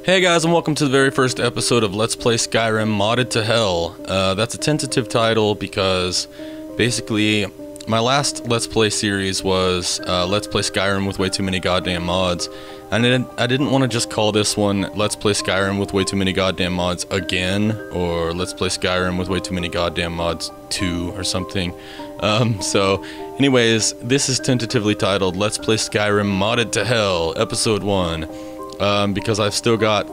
Hey guys, and welcome to the very first episode of Let's Play Skyrim Modded to Hell. That's a tentative title because basically my last Let's Play series was Let's Play Skyrim with way too many goddamn mods. And I didn't want to just call this one Let's Play Skyrim with way too many goddamn mods again, or Let's Play Skyrim with way too many goddamn mods 2 or something. So anyways, this is tentatively titled Let's Play Skyrim Modded to Hell, Episode 1. Because I've still got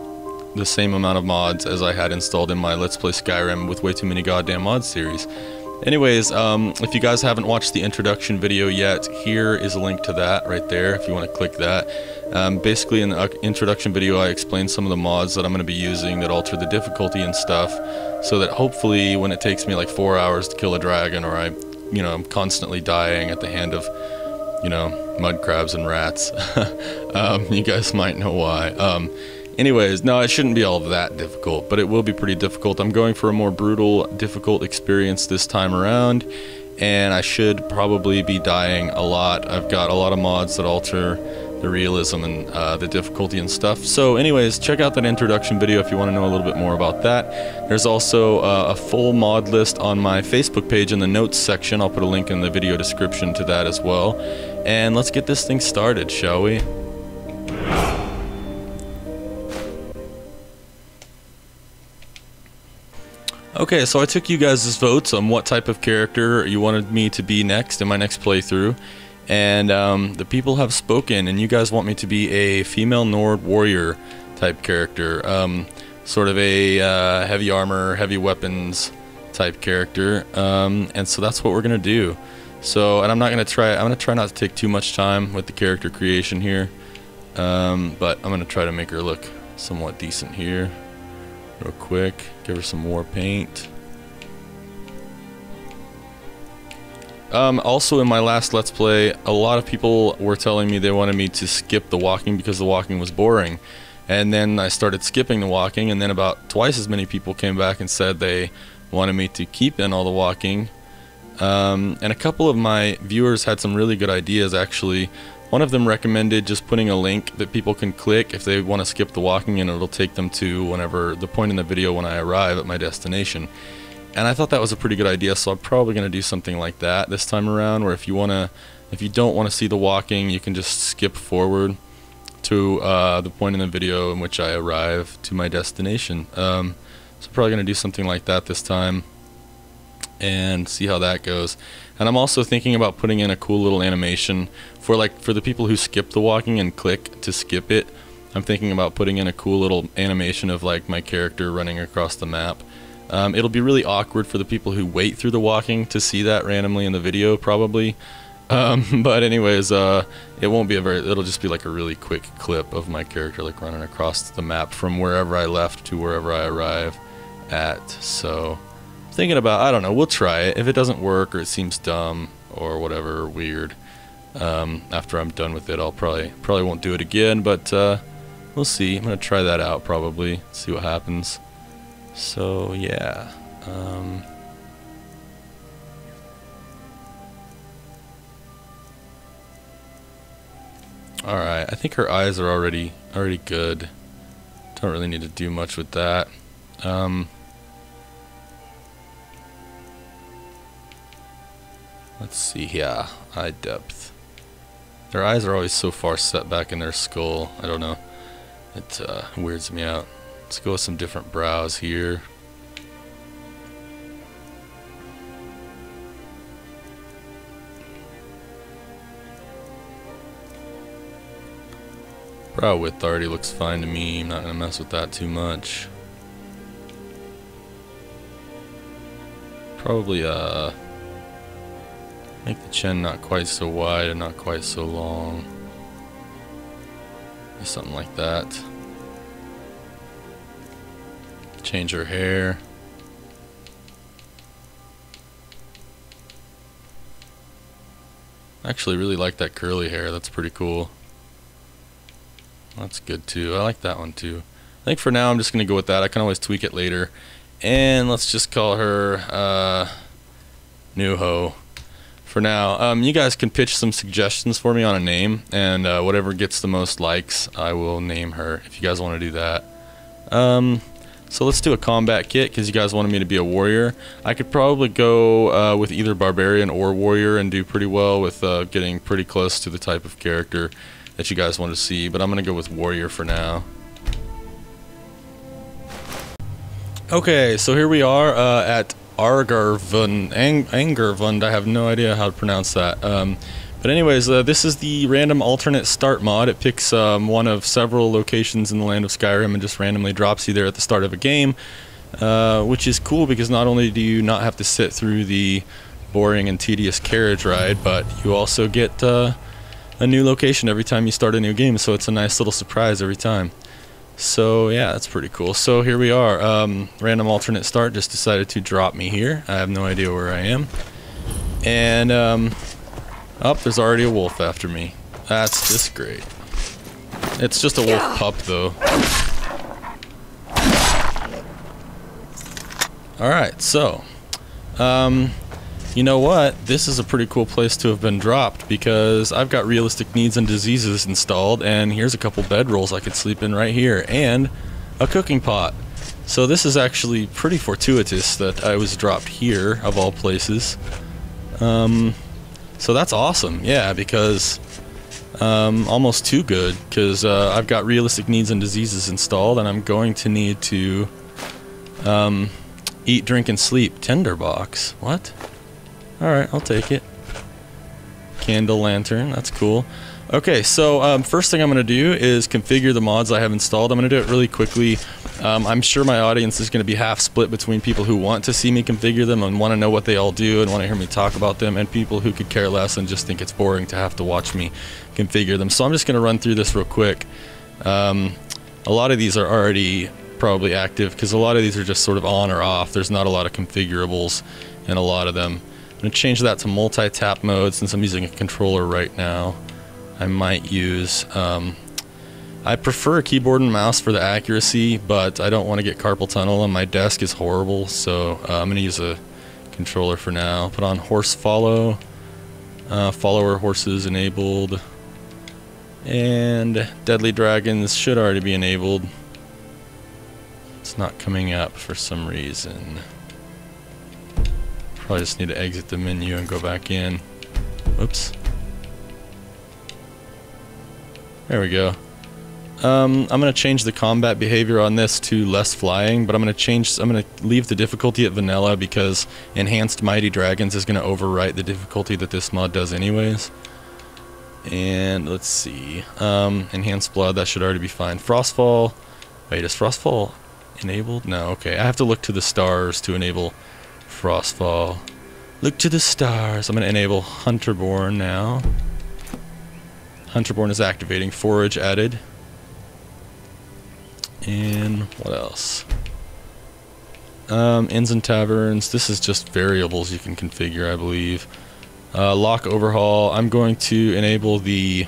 the same amount of mods as I had installed in my Let's Play Skyrim with way too many goddamn mods series. Anyways, if you guys haven't watched the introduction video yet, here is a link to that right there if you want to click that. Basically in the introduction video I explained some of the mods that I'm going to be using that alter the difficulty and stuff, so that hopefully when it takes me like 4 hours to kill a dragon, or I'm constantly dying at the hand of mud crabs and rats. You guys might know why. Anyways, no, it shouldn't be all that difficult, but it will be pretty difficult. I'm going for a more brutal, difficult experience this time around, and I should probably be dying a lot. I've got a lot of mods that alter the realism and the difficulty and stuff. So anyways, check out that introduction video if you want to know a little bit more about that. There's also a full mod list on my Facebook page in the notes section. I'll put a link in the video description to that as well. And let's get this thing started, shall we? Okay, so I took you guys' votes on what type of character you wanted me to be next in my next playthrough. And the people have spoken, and you guys want me to be a female Nord warrior type character. Sort of a heavy armor, heavy weapons type character. And so that's what we're going to do. So, and I'm going to try not to take too much time with the character creation here. But I'm going to try to make her look somewhat decent here. Real quick, give her some war paint. Also in my last Let's Play, a lot of people were telling me they wanted me to skip the walking because the walking was boring. And then I started skipping the walking, and then about twice as many people came back and said they wanted me to keep in all the walking. And a couple of my viewers had some really good ideas actually. One of them recommended just putting a link that people can click if they want to skip the walking, and it'll take them to whenever the point in the video when I arrive at my destination. And I thought that was a pretty good idea, so I'm probably going to do something like that this time around, where if you don't want to see the walking, you can just skip forward to the point in the video in which I arrive to my destination. So probably going to do something like that this time and see how that goes. And I'm also thinking about putting in a cool little animation for the people who skip the walking and click to skip it. I'm thinking about putting in a cool little animation of like my character running across the map. It'll be really awkward for the people who wait through the walking to see that randomly in the video, probably. But anyways, it won't be it'll just be like a really quick clip of my character like running across the map from wherever I left to wherever I arrive at. So, thinking about, I don't know, we'll try it. If it doesn't work or it seems dumb or whatever, weird, after I'm done with it, I'll probably won't do it again, but we'll see. I'm gonna try that out probably, see what happens. So yeah, alright, I think her eyes are already good. Don't really need to do much with that. Let's see, yeah, eye depth. Their eyes are always so far set back in their skull, I don't know, it weirds me out. Let's go with some different brows here. Brow width already looks fine to me. I'm not gonna mess with that too much. Probably make the chin not quite so wide and not quite so long. Something like that. Change her hair. I actually really like that curly hair. That's pretty cool. That's good too. I like that one too. I think for now I'm just gonna go with that. I can always tweak it later. And let's just call her New Ho for now. You guys can pitch some suggestions for me on a name, and whatever gets the most likes, I will name her, if you guys want to do that. So let's do a combat kit, because you guys wanted me to be a warrior. I could probably go with either barbarian or warrior and do pretty well with getting pretty close to the type of character that you guys want to see, but I'm going to go with warrior for now. Okay, so here we are at Angervund. I have no idea how to pronounce that. But anyways, this is the random alternate start mod. It picks one of several locations in the land of Skyrim and just randomly drops you there at the start of a game, which is cool because not only do you not have to sit through the boring and tedious carriage ride, but you also get a new location every time you start a new game, so it's a nice little surprise every time. So yeah, that's pretty cool. So here we are. Random alternate start just decided to drop me here. I have no idea where I am. And oh, there's already a wolf after me. That's just great. It's just a wolf pup though. Alright, so you know what? This is a pretty cool place to have been dropped because I've got realistic needs and diseases installed, and here's a couple bedrolls I could sleep in right here, and a cooking pot. So this is actually pretty fortuitous that I was dropped here, of all places. So that's awesome, yeah, because almost too good, because I've got realistic needs and diseases installed, and I'm going to need to eat, drink, and sleep. Tinderbox. What? Alright, I'll take it. Candle lantern, that's cool. Okay, so first thing I'm going to do is configure the mods I have installed. I'm going to do it really quickly. I'm sure my audience is going to be half split between people who want to see me configure them and want to know what they all do and want to hear me talk about them, and people who could care less and just think it's boring to have to watch me configure them. So I'm just going to run through this real quick. A lot of these are already probably active because a lot of these are just sort of on or off. There's not a lot of configurables in a lot of them. I'm going to change that to multi-tap mode since I'm using a controller right now. I might use, I prefer a keyboard and mouse for the accuracy, but I don't want to get carpal tunnel and my desk is horrible, so I'm going to use a controller for now. Put on horse follow, follower horses enabled, and deadly dragons should already be enabled. It's not coming up for some reason. Probably just need to exit the menu and go back in. Whoops. There we go. I'm gonna change the combat behavior on this to less flying, but I'm gonna leave the difficulty at vanilla because enhanced mighty dragons is gonna overwrite the difficulty that this mod does anyways. And let's see. Enhanced blood, that should already be fine. Frostfall. Wait, is Frostfall enabled? No, okay. I have to look to the stars to enable Frostfall. Look to the stars. I'm going to enable Hunterborn now. Hunterborn is activating. Forage added. And what else? Inns and taverns. This is just variables you can configure, I believe. Lock overhaul. I'm going to enable the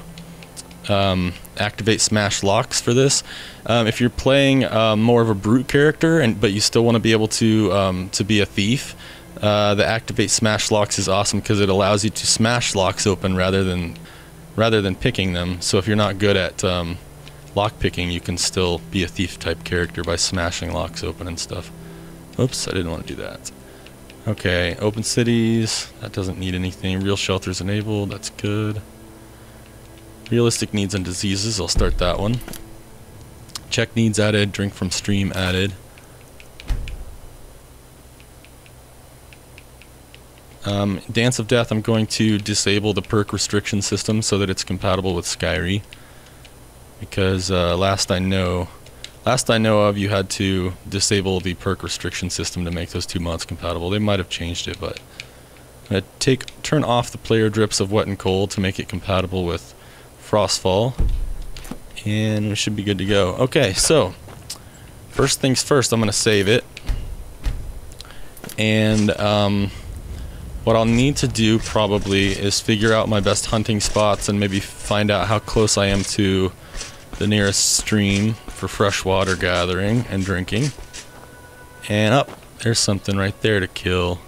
activate smash locks for this. If you're playing more of a brute character, but you still want to be able to be a thief, the activate smash locks is awesome because it allows you to smash locks open rather than picking them. So if you're not good at lock picking, you can still be a thief type character by smashing locks open and stuff. Oops, I didn't want to do that. Okay, open cities, that doesn't need anything. Real shelters enabled, that's good. Realistic needs and diseases, I'll start that one. Check needs added, drink from stream added. Dance of Death, I'm going to disable the perk restriction system so that it's compatible with Skyrim. Because last I know of, you had to disable the perk restriction system to make those two mods compatible. They might have changed it, but I'm going to turn off the player drips of wet and cold to make it compatible with Frostfall, and we should be good to go. Okay, so first things first, I'm going to save it, and what I'll need to do probably is figure out my best hunting spots and maybe find out how close I am to the nearest stream for freshwater gathering and drinking. And up, there's something right there to kill.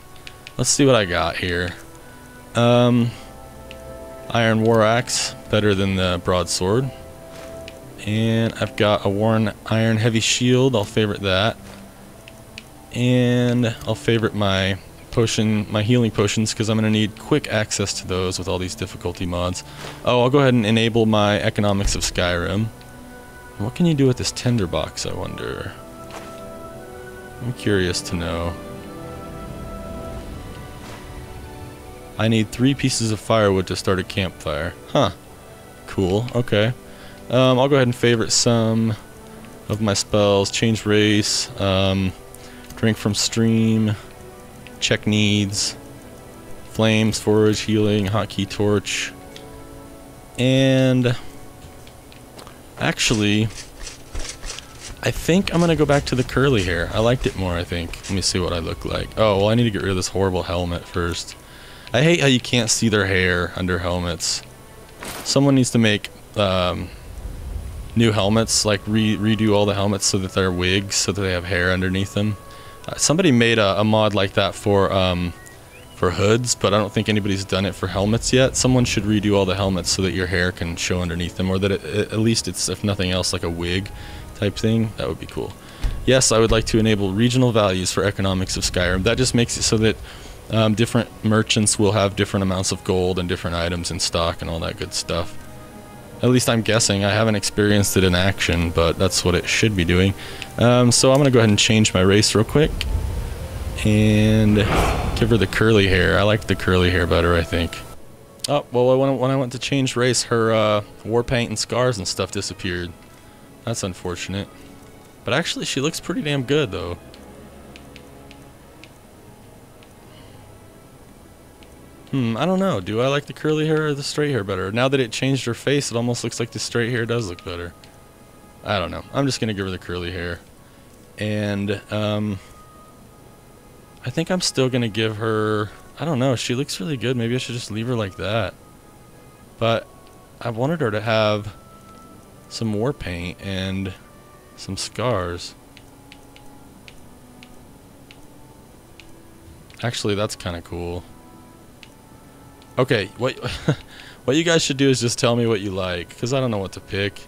Let's see what I got here. Iron war axe, better than the broadsword. And I've got a worn iron heavy shield. I'll favorite that. And I'll favorite my healing potions, because I'm going to need quick access to those with all these difficulty mods. Oh, I'll go ahead and enable my economics of Skyrim. What can you do with this tinderbox, I wonder? I'm curious to know. I need 3 pieces of firewood to start a campfire. Huh. Cool. Okay. I'll go ahead and favorite some of my spells. Change race. Drink from stream. Check needs. Flames, forage, healing, hotkey, torch. And actually, I think I'm gonna go back to the curly hair. I liked it more, I think. Let me see what I look like. Oh, well, I need to get rid of this horrible helmet first. I hate how you can't see their hair under helmets. Someone needs to make new helmets, like redo all the helmets so that they're wigs, so that they have hair underneath them. Somebody made a mod like that for hoods, but I don't think anybody's done it for helmets yet. Someone should redo all the helmets so that your hair can show underneath them, or that at least it's, if nothing else, like a wig type thing. That would be cool. Yes, I would like to enable regional values for economics of Skyrim. That just makes it so that different merchants will have different amounts of gold and different items in stock and all that good stuff. At least I'm guessing. I haven't experienced it in action, but that's what it should be doing. So I'm going to go ahead and change my race real quick. And give her the curly hair. I like the curly hair better, I think. Oh, well, when I went to change race, her war paint and scars and stuff disappeared. That's unfortunate. But actually, she looks pretty damn good, though. I don't know. Do I like the curly hair or the straight hair better? Now that it changed her face, it almost looks like the straight hair does look better. I don't know. I'm just going to give her the curly hair. And, I think I'm still going to give her... I don't know. She looks really good. Maybe I should just leave her like that. But I wanted her to have some war paint and some scars. Actually, that's kind of cool. Okay, what you guys should do is just tell me what you like, because I don't know what to pick.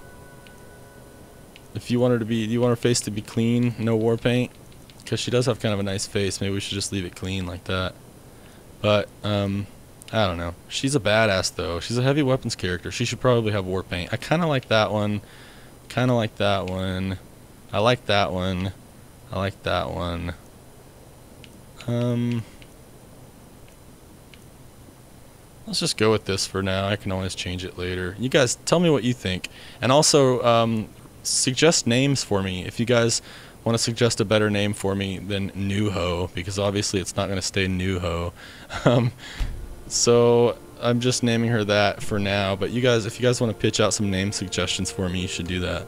If you want her to be, you want her face to be clean, no war paint, because she does have kind of a nice face. Maybe we should just leave it clean like that. But I don't know. She's a badass though. She's a heavy weapons character. She should probably have war paint. I kind of like that one. Kind of like that one. I like that one. I like that one. Let's just go with this for now. I can always change it later. You guys, tell me what you think. And also, suggest names for me. If you guys want to suggest a better name for me than New Ho, because obviously it's not going to stay New Ho. So I'm just naming her that for now. But you guys, if you guys want to pitch out some name suggestions for me, you should do that.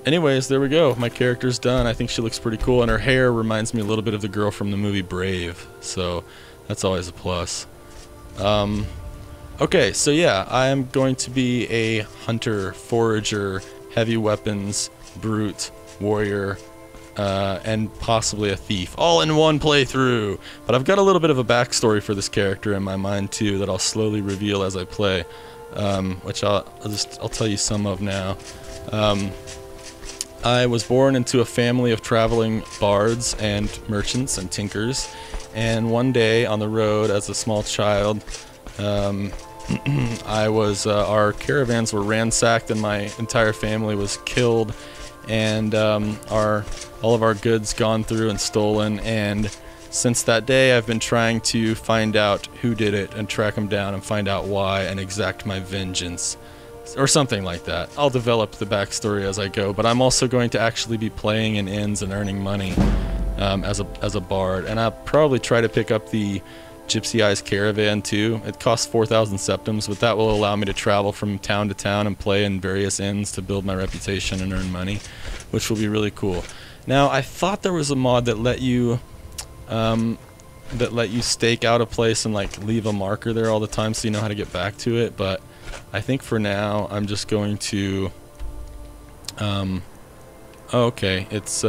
Anyways, there we go. My character's done. I think she looks pretty cool. And her hair reminds me a little bit of the girl from the movie Brave. So that's always a plus. Okay, so yeah, I am going to be a hunter, forager, heavy weapons, brute, warrior, and possibly a thief, all in one playthrough. But I've got a little bit of a backstory for this character in my mind too that I'll slowly reveal as I play, which I'll tell you some of now. I was born into a family of traveling bards and merchants and tinkers. And one day on the road as a small child, our caravans were ransacked and my entire family was killed, and all of our goods gone through and stolen. And since that day, I've been trying to find out who did it and track them down and find out why and exact my vengeance. Or something like that. I'll develop the backstory as I go, but I'm also going to actually be playing in inns and earning money. As a bard, and I'll probably try to pick up the Gypsy Eyes caravan too. It costs 4,000 septims, but that will allow me to travel from town to town and play in various inns to build my reputation and earn money, which will be really cool. Now, I thought there was a mod that let you stake out a place and like leave a marker there all the time so you know how to get back to it, but I think for now I'm just going to oh, okay, it's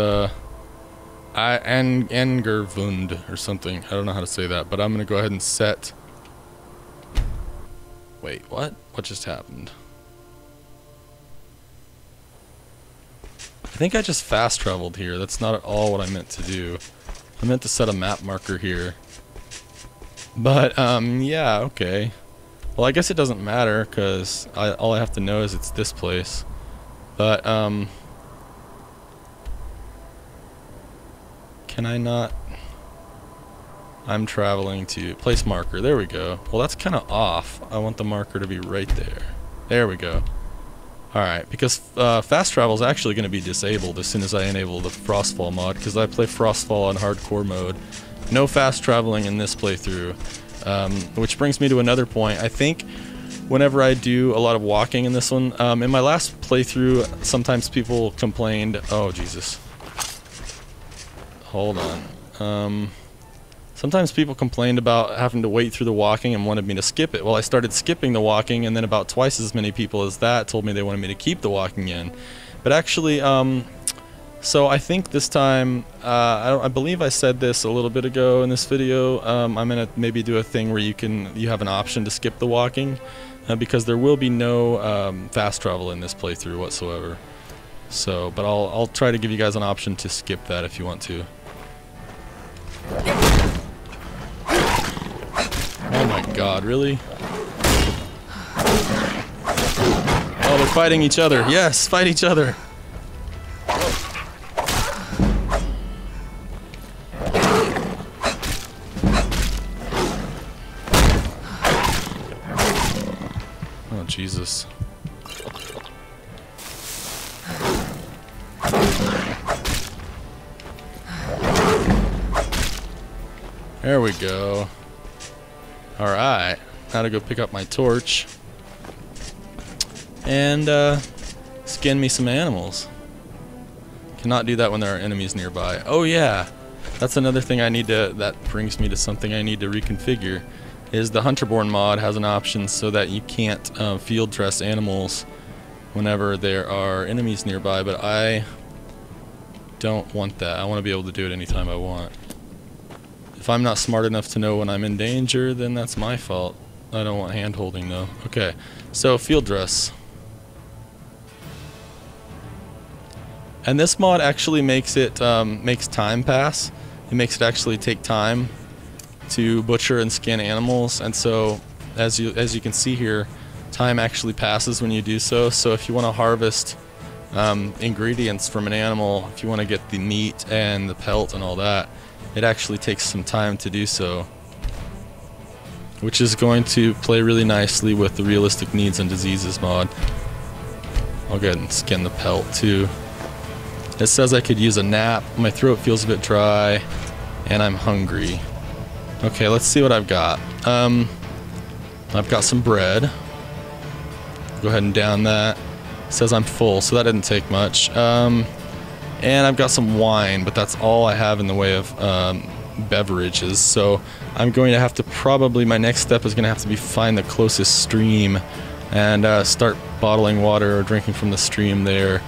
Angervund or something. I don't know how to say that, but I'm gonna go ahead and set. Wait, what? What just happened? I think I just fast traveled here. That's not at all what I meant to do. I meant to set a map marker here. But, yeah, okay. Well, I guess it doesn't matter, because all I have to know is it's this place. But, can I not? I'm traveling to place marker. There we go. Well, that's kind of off. I want the marker to be right there. There we go. Alright, because fast travel is actually going to be disabled as soon as I enable the Frostfall mod, because I play Frostfall on hardcore mode. No fast traveling in this playthrough. Which brings me to another point. I think whenever I do a lot of walking in this one, in my last playthrough, sometimes people complained... Oh, Jesus. Hold on. Sometimes people complained about having to wait through the walking and wanted me to skip it. Well, I started skipping the walking, and then about twice as many people as that told me they wanted me to keep the walking in. But actually, so I think this time, I believe I said this a little bit ago in this video, I'm gonna maybe do a thing where you have an option to skip the walking, because there will be no fast travel in this playthrough whatsoever. So, but I'll try to give you guys an option to skip that if you want to. Oh my god, really? Oh, they're fighting each other. Yes, fight each other. Oh, Jesus. There we go. Alright, now to go pick up my torch and skin me some animals. Cannot do that when there are enemies nearby. Oh yeah, that's another thing I need to, that brings me to something I need to reconfigure, is the Hunterborn mod has an option so that you can't field dress animals whenever there are enemies nearby, but I don't want that. I want to be able to do it anytime I want. If I'm not smart enough to know when I'm in danger, then that's my fault. I don't want hand holding though. Okay, so field dress. And this mod actually makes it, makes time pass. It makes it actually take time to butcher and skin animals, and so as you can see here, time actually passes when you do so. So if you want to harvest ingredients from an animal, if you want to get the meat and the pelt and all that, it actually takes some time to do so, which is going to play really nicely with the realistic needs and diseases mod. I'll go ahead and skin the pelt too. It says I could use a nap. My throat feels a bit dry and I'm hungry. Okay, let's see what I've got. I've got some bread. Go ahead and down that. It says I'm full, so that didn't take much. And I've got some wine, but that's all I have in the way of beverages. So I'm going to have to probably, my next step is going to have to be find the closest stream and start bottling water or drinking from the stream there.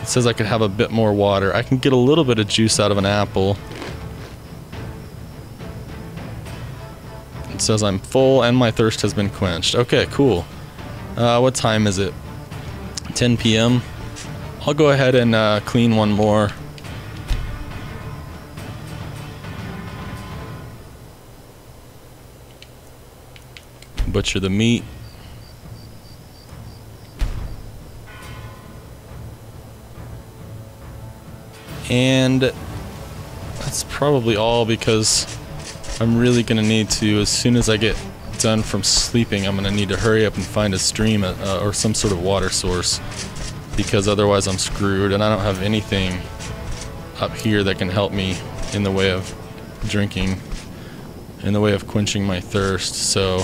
It says I could have a bit more water. I can get a little bit of juice out of an apple. It says I'm full and my thirst has been quenched. Okay, cool. What time is it? 10 p.m. I'll go ahead and clean one more. Butcher the meat. And that's probably all, because I'm really going to need to, as soon as I get done from sleeping, I'm going to need to hurry up and find a stream or some sort of water source, because otherwise I'm screwed, and I don't have anything up here that can help me in the way of drinking, in the way of quenching my thirst. So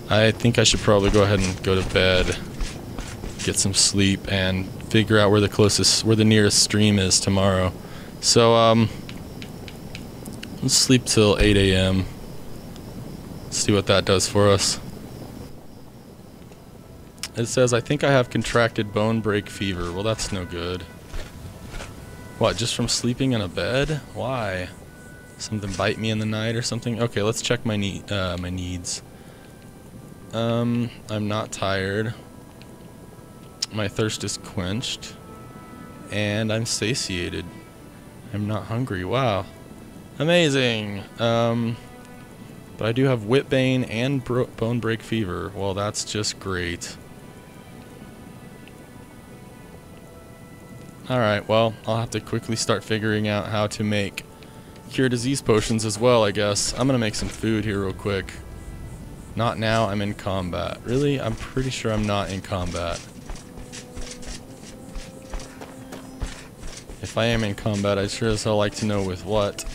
I think I should probably go ahead and go to bed, get some sleep, and figure out where the nearest stream is tomorrow. So let's sleep till 8 a.m. See what that does for us. It says, I think I have contracted bone break fever. Well, that's no good. What, just from sleeping in a bed? Why? Something bite me in the night or something? Okay, let's check my needs. I'm not tired. My thirst is quenched. and I'm satiated. I'm not hungry. Wow. Amazing. But I do have Whitbane and Bone Break Fever. Well, that's just great. Alright, well, I'll have to quickly start figuring out how to make cure disease potions as well, I guess. I'm gonna make some food here real quick. Not now, I'm in combat. Really? I'm pretty sure I'm not in combat. If I am in combat, I'd sure as hell like to know with what.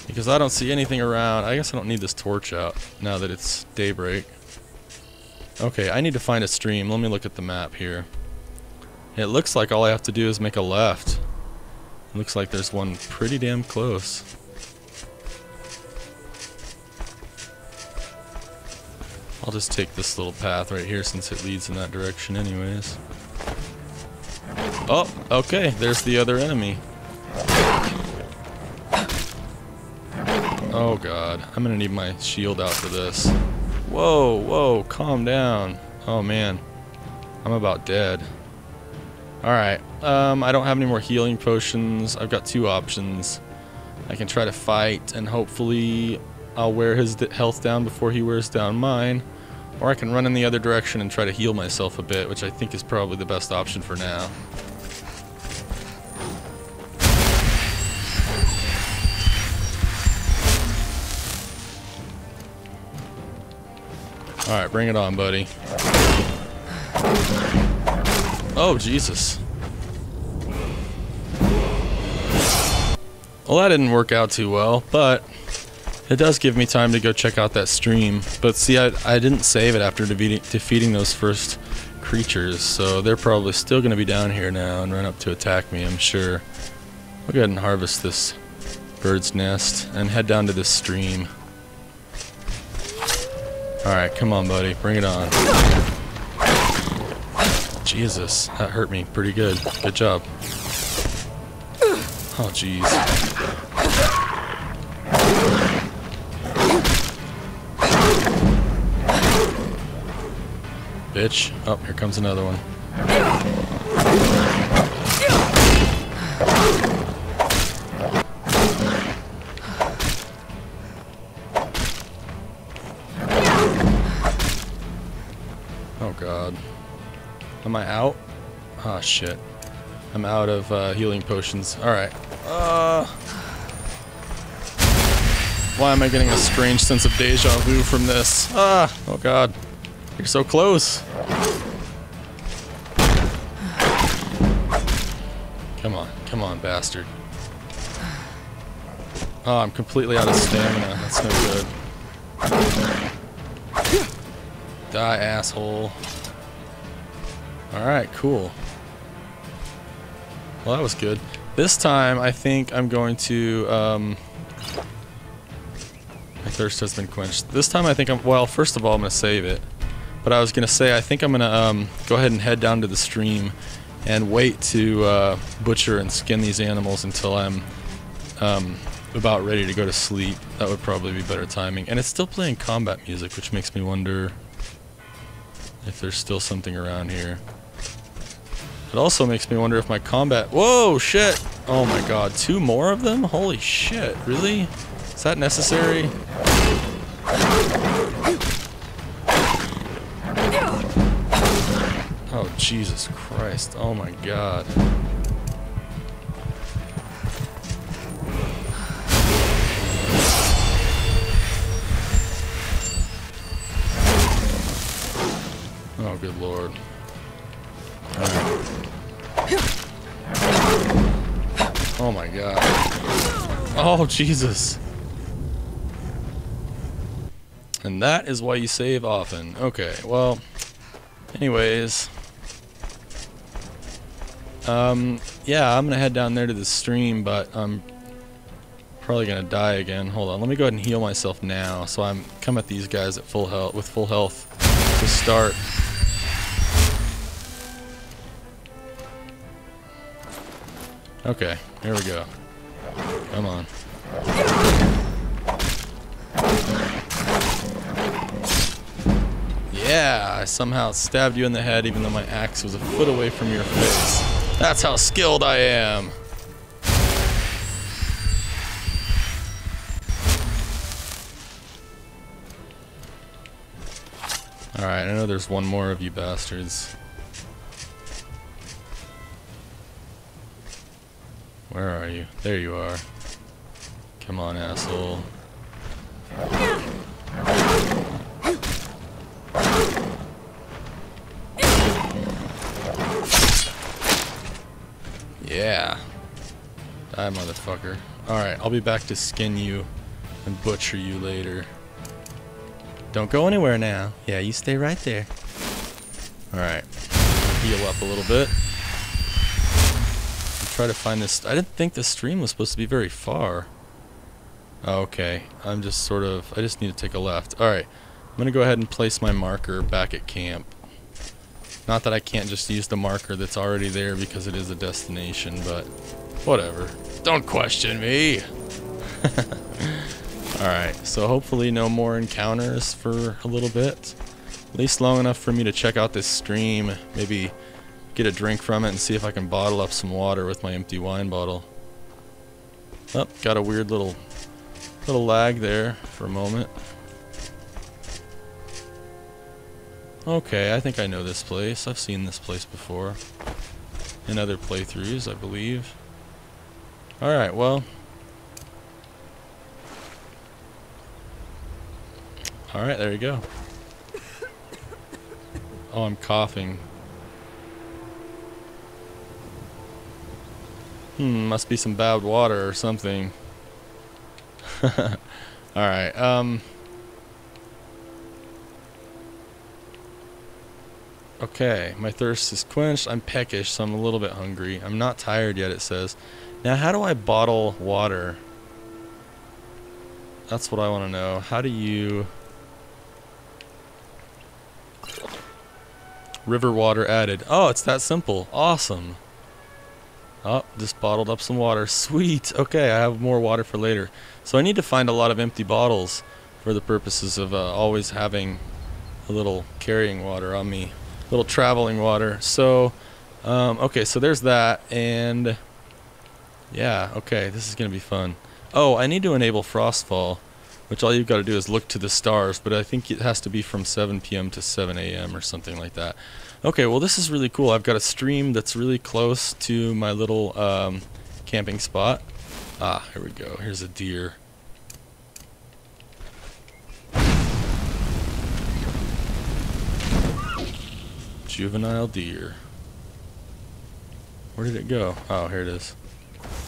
Because I don't see anything around. I guess I don't need this torch out now that it's daybreak. Okay, I need to find a stream. Let me look at the map here. It looks like all I have to do is make a left. It looks like there's one pretty damn close. I'll just take this little path right here since it leads in that direction anyways. Oh, okay, there's the other enemy. Oh god, I'm gonna need my shield out for this. Whoa, whoa, calm down. Oh man, I'm about dead. Alright, I don't have any more healing potions. I've got two options. I can try to fight and hopefully I'll wear his health down before he wears down mine. Or I can run in the other direction and try to heal myself a bit, which I think is probably the best option for now. Alright, bring it on, buddy. Oh, Jesus. Well, that didn't work out too well, but it does give me time to go check out that stream. But see, I didn't save it after defeating those first creatures, so they're probably still going to be down here now and run up to attack me, I'm sure. I'll go ahead and harvest this bird's nest and head down to this stream. Alright, come on, buddy. Bring it on. Jesus, that hurt me pretty good. Good job. Oh, jeez. Bitch. Oh, here comes another one. Oh god. Am I out? Ah, shit. I'm out of healing potions. Alright. Why am I getting a strange sense of deja vu from this? Ah! Oh god. You're so close. Come on, bastard. Oh, I'm completely out of stamina. That's no good. Die, asshole. Alright, cool. Well, that was good. This time, I think I'm going to, my thirst has been quenched. This time I think well, first of all, I'm going to save it. But I was going to say, I think I'm going to, go ahead and head down to the stream and wait to, butcher and skin these animals until I'm, about ready to go to sleep. That would probably be better timing. And it's still playing combat music, which makes me wonder if there's still something around here. It also makes me wonder if my combat... Whoa, shit! Oh my god, 2 more of them? Holy shit, really? Is that necessary? Oh, Jesus Christ. Oh my god. Oh, good lord. Alright. Oh my god. Oh, Jesus. And that is why you save often. Okay, well, anyways. Yeah, I'm gonna head down there to the stream, but I'm probably gonna die again. Hold on, let me go ahead and heal myself now, so I'm come at these guys at full health with full health to start. Okay, here we go. Come on. Yeah, I somehow stabbed you in the head even though my axe was a foot away from your face. That's how skilled I am. Alright, I know there's one more of you bastards. Where are you? There you are. Come on, asshole. Yeah. Die, motherfucker. Alright, I'll be back to skin you and butcher you later. Don't go anywhere now. Yeah, you stay right there. Alright. Heal up a little bit. Try to find this. I didn't think the stream was supposed to be very far. Oh, okay. I'm just sort of. I just need to take a left. Alright. I'm going to go ahead and place my marker back at camp. Not that I can't just use the marker that's already there because it is a destination, but whatever. Don't question me! Alright, so hopefully no more encounters for a little bit. At least long enough for me to check out this stream. Maybe get a drink from it and see if I can bottle up some water with my empty wine bottle. Oh, got a weird little lag there for a moment. Okay, I think I know this place. I've seen this place before. In other playthroughs, I believe. Alright, well. Alright, there you go. Oh, I'm coughing. Must be some bad water or something. Alright, okay, my thirst is quenched. I'm peckish, so I'm a little bit hungry. I'm not tired yet, it says. Now, how do I bottle water? That's what I want to know. How do you... River water added. Oh, it's that simple. Awesome. Oh, just bottled up some water. Sweet. Okay, I have more water for later. So I need to find a lot of empty bottles for the purposes of always having a little carrying water on me. A little traveling water. So, okay, so there's that. And, yeah, okay, this is going to be fun. Oh, I need to enable Frostfall, which all you've got to do is look to the stars. But I think it has to be from 7 p.m. to 7 a.m. or something like that. Okay, well this is really cool. I've got a stream that's really close to my little camping spot. Ah, here we go. Here's a deer. Juvenile deer. Where did it go? Oh, here it is.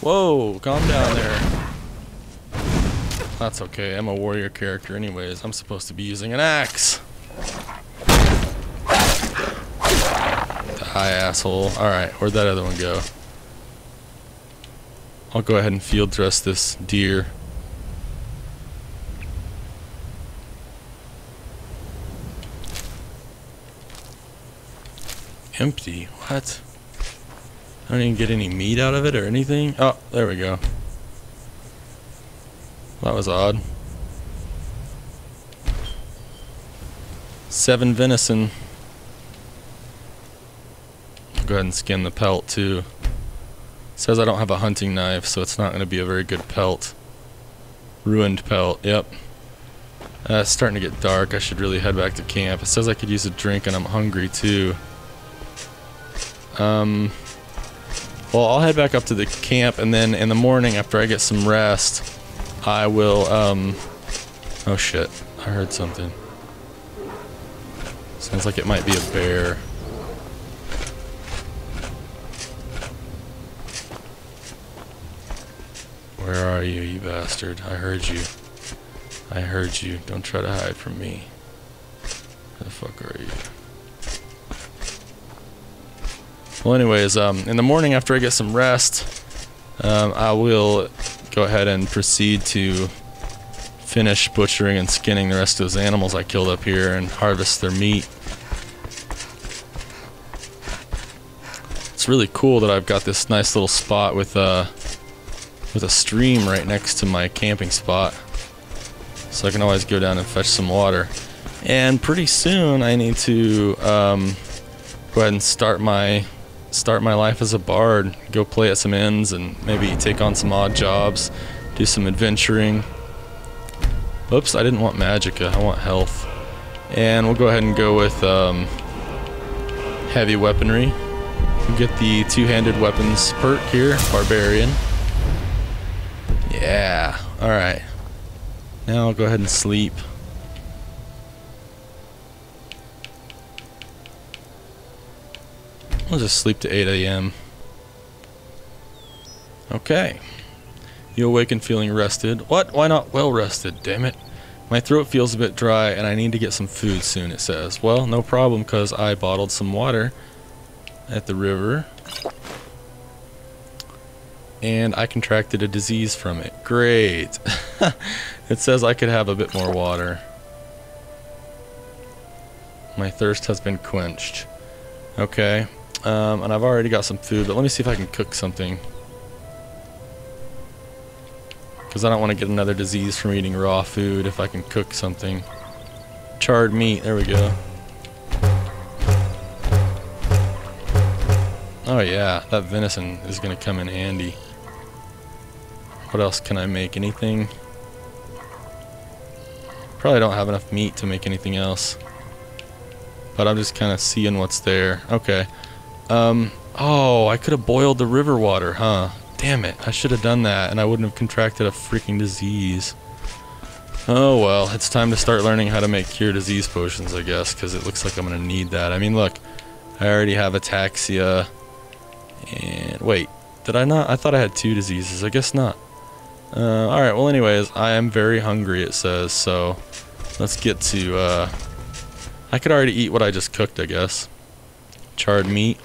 Whoa, calm down there. That's okay. I'm a warrior character anyways. I'm supposed to be using an axe. Hi, asshole. Alright, where'd that other one go? I'll go ahead and field dress this deer. Empty? What? I don't even get any meat out of it or anything? Oh, there we go. That was odd. 7 venison. Go ahead and skin the pelt too. It says I don't have a hunting knife, so it's not going to be a very good pelt. Ruined pelt, yep. It's starting to get dark. I should really head back to camp. It says I could use a drink and I'm hungry too. Well, I'll head back up to the camp and then in the morning after I get some rest, I will, oh shit, I heard something. Sounds like it might be a bear. Where are you, you bastard? I heard you. I heard you. Don't try to hide from me. Where the fuck are you? Well, anyways, in the morning after I get some rest, I will go ahead and proceed to finish butchering and skinning the rest of those animals I killed up here and harvest their meat. It's really cool that I've got this nice little spot with a stream right next to my camping spot, so I can always go down and fetch some water. And pretty soon I need to go ahead and start my life as a bard. Go play at some inns and maybe take on some odd jobs, do some adventuring. Oops, I didn't want magicka, I want health. And we'll go ahead and go with heavy weaponry. We'll get the two-handed weapons perk here, barbarian. Yeah, alright. Now I'll go ahead and sleep. I'll just sleep to 8 a.m. Okay. You awaken feeling rested. What? Why not well rested? Damn it. My throat feels a bit dry and I need to get some food soon, it says. Well, no problem, because I bottled some water at the river. And I contracted a disease from it. Great. It says I could have a bit more water. My thirst has been quenched. Okay. And I've already got some food, but let me see if I can cook something. Because I don't want to get another disease from eating raw food if I can cook something. Charred meat, there we go. Oh yeah, that venison is going to come in handy. What else can I make? Anything? Probably don't have enough meat to make anything else. But I'm just kind of seeing what's there. Okay. Oh, I could have boiled the river water, huh? Damn it, I should have done that and I wouldn't have contracted a freaking disease. Oh well, it's time to start learning how to make cure disease potions, I guess, because it looks like I'm going to need that. I mean, look, I already have Ataxia. And wait, did I not? I thought I had 2 diseases. I guess not. Alright, well anyways, I am very hungry, it says, so let's get to, I could already eat what I just cooked, I guess. Charred meat,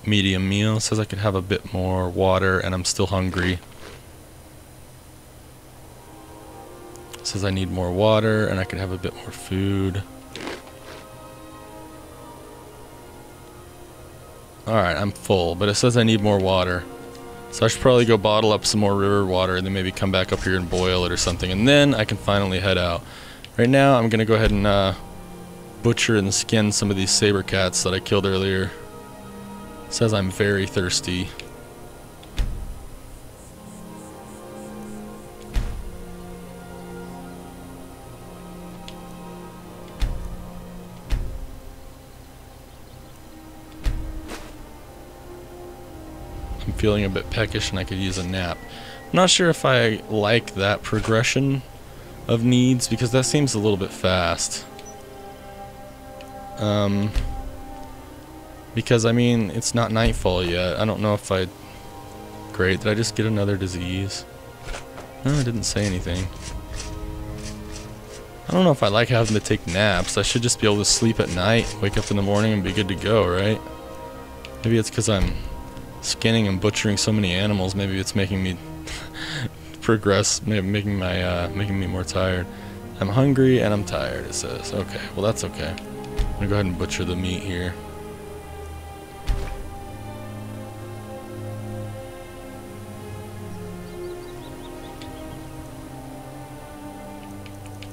medium meal. It says I could have a bit more water, and I'm still hungry. It says I need more water, and I could have a bit more food. Alright, I'm full, but it says I need more water. So I should probably go bottle up some more river water and then maybe come back up here and boil it or something, and then I can finally head out. Right now, I'm gonna go ahead and butcher and skin some of these saber cats that I killed earlier. It says I'm very thirsty. I'm feeling a bit peckish and I could use a nap. I'm not sure if I like that progression of needs because that seems a little bit fast. Because I mean, it's not nightfall yet. I don't know if I... Great, did I just get another disease? No, I didn't say anything. I don't know if I like having to take naps. I should just be able to sleep at night, wake up in the morning and be good to go, right? Maybe it's because I'm skinning and butchering so many animals. Maybe it's making me progress, maybe making me more tired. I'm hungry and I'm tired, it says. Okay, well that's okay. I'm gonna go ahead and butcher the meat here.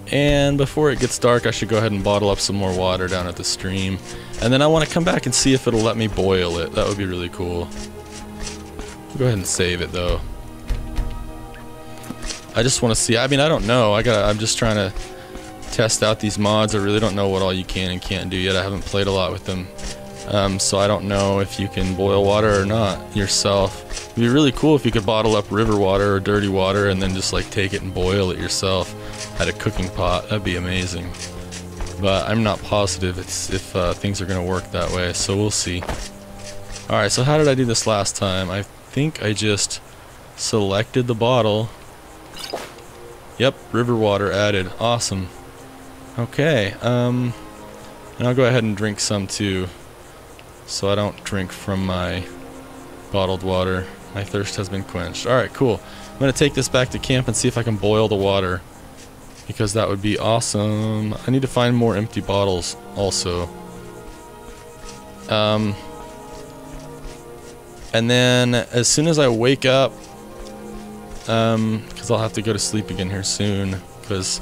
And before it gets dark, I should go ahead and bottle up some more water down at the stream. And then I want to come back and see if it'll let me boil it. That would be really cool. I'll go ahead and save it though. I just want to see. I mean, I don't know. I'm just trying to test out these mods. I really don't know what all you can and can't do yet. I haven't played a lot with them. So I don't know if you can boil water or not yourself. It'd be really cool if you could bottle up river water or dirty water and then just like take it and boil it yourself at a cooking pot. That'd be amazing. But I'm not positive if things are going to work that way, so we'll see. Alright, so how did I do this last time? I think I just selected the bottle. Yep, river water added. Awesome. Okay, and I'll go ahead and drink some too, so I don't drink from my bottled water. My thirst has been quenched. Alright, cool. I'm going to take this back to camp and see if I can boil the water, because that would be awesome. I need to find more empty bottles also. And then as soon as I wake up, because I'll have to go to sleep again here soon, because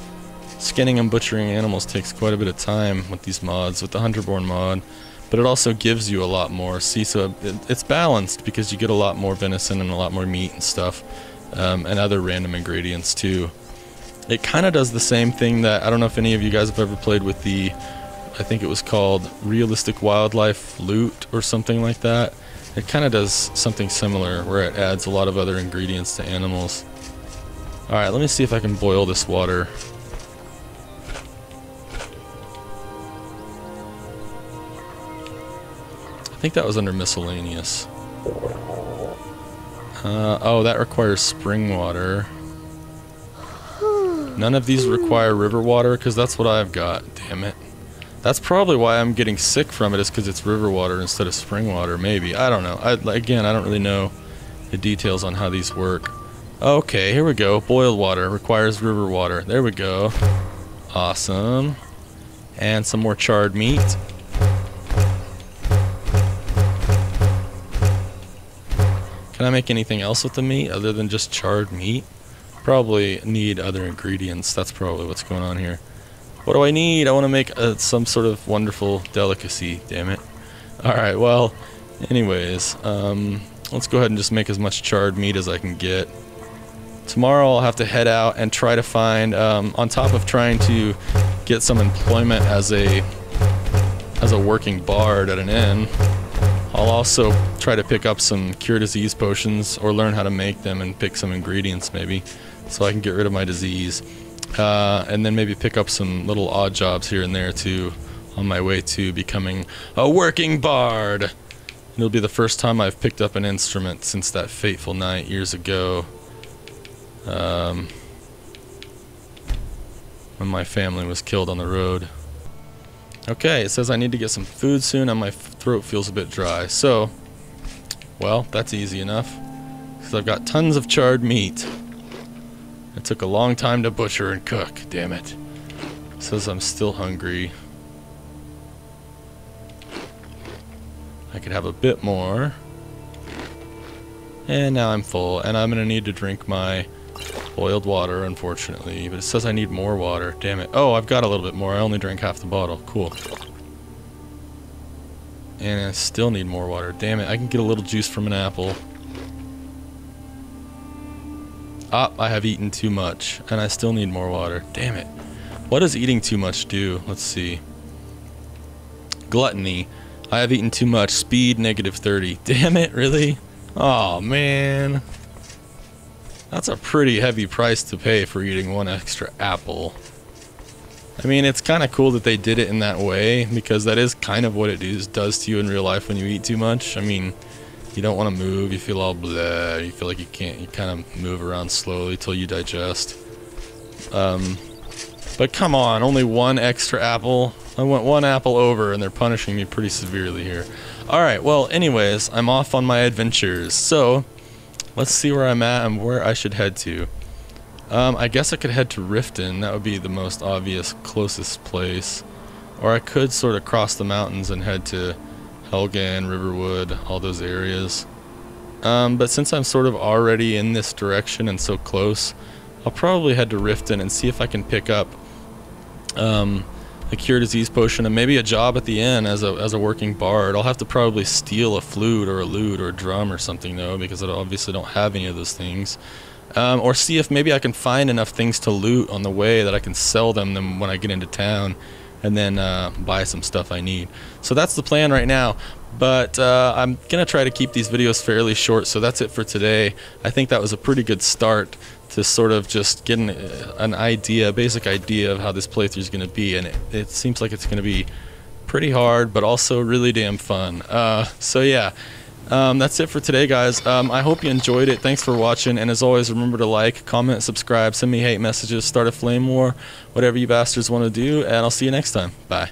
Skinning and butchering animals takes quite a bit of time with these mods, with the Hunterborn mod, but it also gives you a lot more. See, so it's balanced because you get a lot more venison and a lot more meat and stuff, and other random ingredients too. It kind of does the same thing that, I don't know if any of you guys have ever played with the, I think it was called Realistic Wildlife Loot or something like that. It kind of does something similar where it adds a lot of other ingredients to animals. Alright, let me see if I can boil this water. I think that was under miscellaneous. Oh, that requires spring water. None of these require river water, because that's what I've got. Damn it. That's probably why I'm getting sick from it, is because it's river water instead of spring water, maybe. I don't know. Again, I don't really know the details on how these work. Okay, here we go. Boiled water requires river water. There we go. Awesome. And some more charred meat. Can I make anything else with the meat other than just charred meat? Probably need other ingredients. That's probably what's going on here. What do I need? I want to make some sort of wonderful delicacy, damn it. Alright, well, anyways, let's go ahead and just make as much charred meat as I can get. Tomorrow I'll have to head out and try to find, on top of trying to get some employment as a working bard at an inn, I'll also try to pick up some cure disease potions, or learn how to make them and pick some ingredients maybe, so I can get rid of my disease. And then maybe pick up some little odd jobs here and there too, on my way to becoming a working bard. It'll be the first time I've picked up an instrument since that fateful night years ago, when my family was killed on the road. Okay, it says I need to get some food soon and my throat feels a bit dry. So, well, that's easy enough, because I've got tons of charred meat. It took a long time to butcher and cook, damn it. It says I'm still hungry. I could have a bit more. And now I'm full, and I'm gonna need to drink my boiled water, unfortunately, but it says I need more water. Damn it. Oh, I've got a little bit more. I only drank half the bottle. Cool. And I still need more water. Damn it. I can get a little juice from an apple. Ah, I have eaten too much, and I still need more water. Damn it. What does eating too much do? Let's see. Gluttony. I have eaten too much. Speed, -30. Damn it, really? Oh, man. That's a pretty heavy price to pay for eating one extra apple. I mean, it's kind of cool that they did it in that way, because that is kind of what it does to you in real life when you eat too much. I mean, you don't want to move, you feel all blah, you feel like you can't, you kind of move around slowly till you digest. But come on, only one extra apple? I went one apple over and they're punishing me pretty severely here. Alright, well, anyways, I'm off on my adventures, so let's see where I'm at and where I should head to. I guess I could head to Riften. That would be the most obvious, closest place. Or I could sort of cross the mountains and head to Helgen, Riverwood, all those areas. But since I'm sort of already in this direction and so close, I'll probably head to Riften and see if I can pick up a cure disease potion and maybe a job at the inn as a working bard. I'll have to probably steal a flute or a lute or a drum or something though, because I obviously don't have any of those things. Or see if maybe I can find enough things to loot on the way that I can sell them when I get into town, and then buy some stuff I need. So that's the plan right now, but I'm gonna try to keep these videos fairly short, so that's it for today. I think that was a pretty good start to sort of just get an idea, a basic idea of how this playthrough is gonna be, and it seems like it's gonna be pretty hard, but also really damn fun. So yeah. That's it for today, guys. I hope you enjoyed it. Thanks for watching, and as always, remember to like, comment, subscribe, send me hate messages, start a flame war, whatever you bastards want to do, and I'll see you next time. Bye.